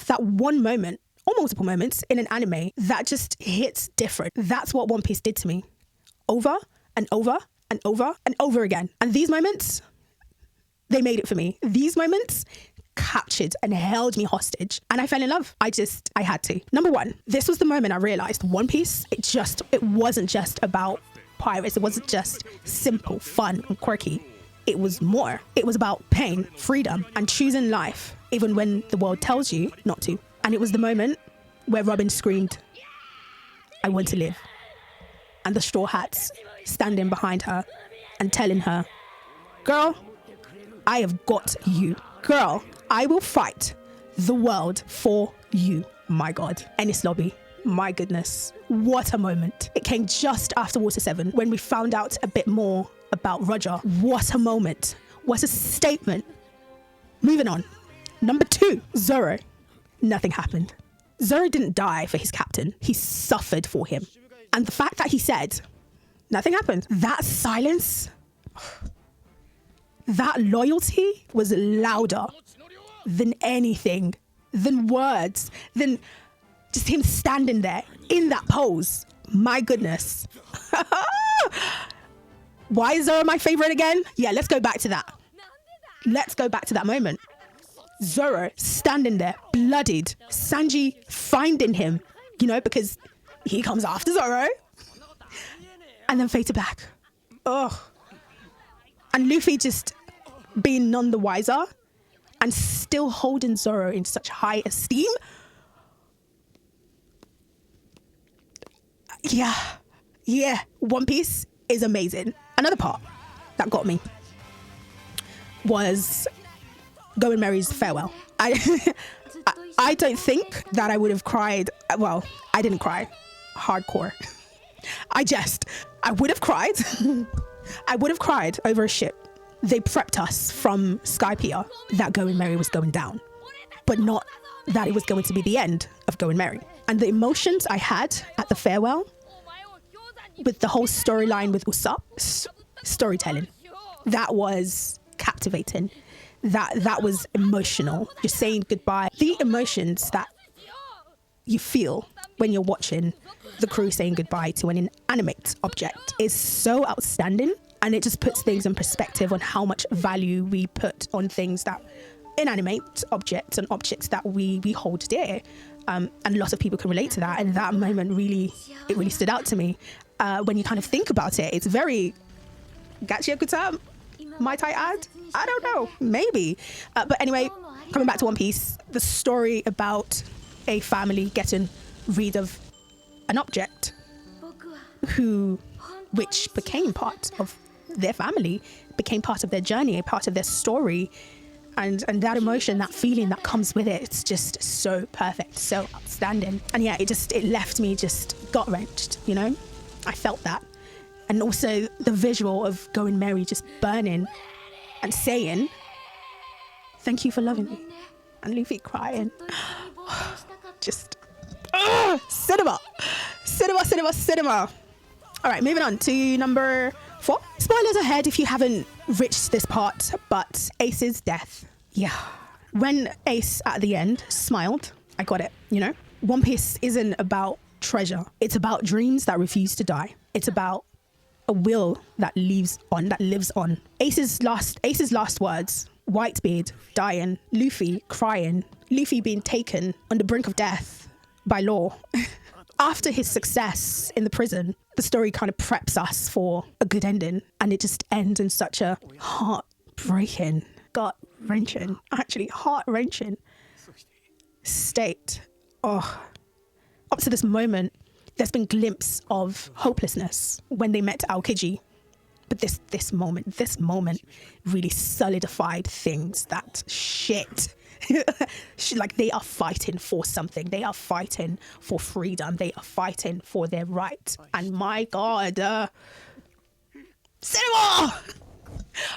have that one moment or multiple moments in an anime that just hits different. That's what One Piece did to me over and over and over and over again. And these moments, they made it for me. These moments captured and held me hostage, and I fell in love. I had to. Number one, this was the moment I realized One Piece, it wasn't just about pirates. It wasn't just simple, fun, and quirky. It was more. It was about pain, freedom, and choosing life, even when the world tells you not to. And it was the moment where Robin screamed, "I want to live." And the Straw Hats standing behind her and telling her, "Girl, I have got you. Girl, I will fight the world for you." My God. Ennis Lobby. My goodness. What a moment. It came just after Water 7 when we found out a bit more about Roger. What a moment. What a statement. Moving on. Number 2, Zoro. Nothing happened. Zoro didn't die for his captain. He suffered for him. And the fact that he said, nothing happened. That silence, that loyalty was louder than anything, than words, than just him standing there in that pose. My goodness. Why is Zoro my favorite again? Yeah, let's go back to that. Let's go back to that moment. Zoro standing there, bloodied. Sanji finding him, because he comes after Zoro. And then fade to black. Ugh. And Luffy just being none the wiser and still holding Zoro in such high esteem. Yeah. One Piece is amazing. Another part that got me was Going Merry's farewell. I don't think that I would have cried. Well, I didn't cry hardcore. I would have cried. I would have cried over a ship. They prepped us from Skypiea that Going Merry was going down, but not that it was going to be the end of Going Merry. And the emotions I had at the farewell with the whole storyline with Usopp, storytelling, that was captivating. That was emotional. You're saying goodbye. The emotions that you feel when you're watching the crew saying goodbye to an inanimate object is so outstanding, and it just puts things in perspective on how much value we put on things that inanimate objects and objects that we hold dear. And a lot of people can relate to that, and that moment really stood out to me. When you kind of think about it, it's very Gachiakuta, might I add? I don't know, maybe. But anyway, coming back to One Piece, the story about a family getting rid of an object which became part of their family, became part of their journey, a part of their story. And that emotion, that feeling that comes with it, it's just so perfect, so outstanding. And yeah, it left me just gut-wrenched, I felt that. And also the visual of Going Merry just burning and saying, "Thank you for loving me." And Luffy crying. Just, cinema. All right, moving on to number 4. Spoilers ahead if you haven't reached this part, but Ace's death. Yeah. When Ace at the end smiled, I got it, One Piece isn't about treasure. It's about dreams that refuse to die. It's about a will that lives on. Ace's last words, Whitebeard dying, Luffy crying, Luffy being taken on the brink of death by Law. After his success in the prison, the story kind of preps us for a good ending, and it just ends in such a heart-breaking, gut-wrenching, actually heart-wrenching state. Up to this moment, there's been glimpses of hopelessness when they met Aokiji. But this moment really solidified things that shit. Like, they are fighting for something. They are fighting for freedom. They are fighting for their right. And my God, cinema!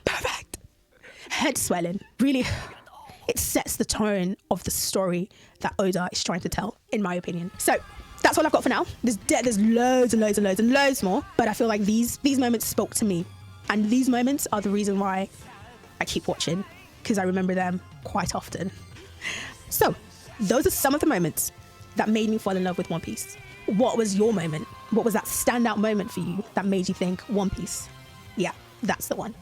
Perfect. Head swelling. Really, it sets the tone of the story that Oda is trying to tell, in my opinion. So that's all I've got for now. There's loads and loads and loads and loads more, but I feel like these moments spoke to me, and these moments are the reason why I keep watching, because I remember them quite often. So Those are some of the moments that made me fall in love with One Piece. What was your moment? What was that standout moment for you that made you think One Piece? Yeah, that's the one.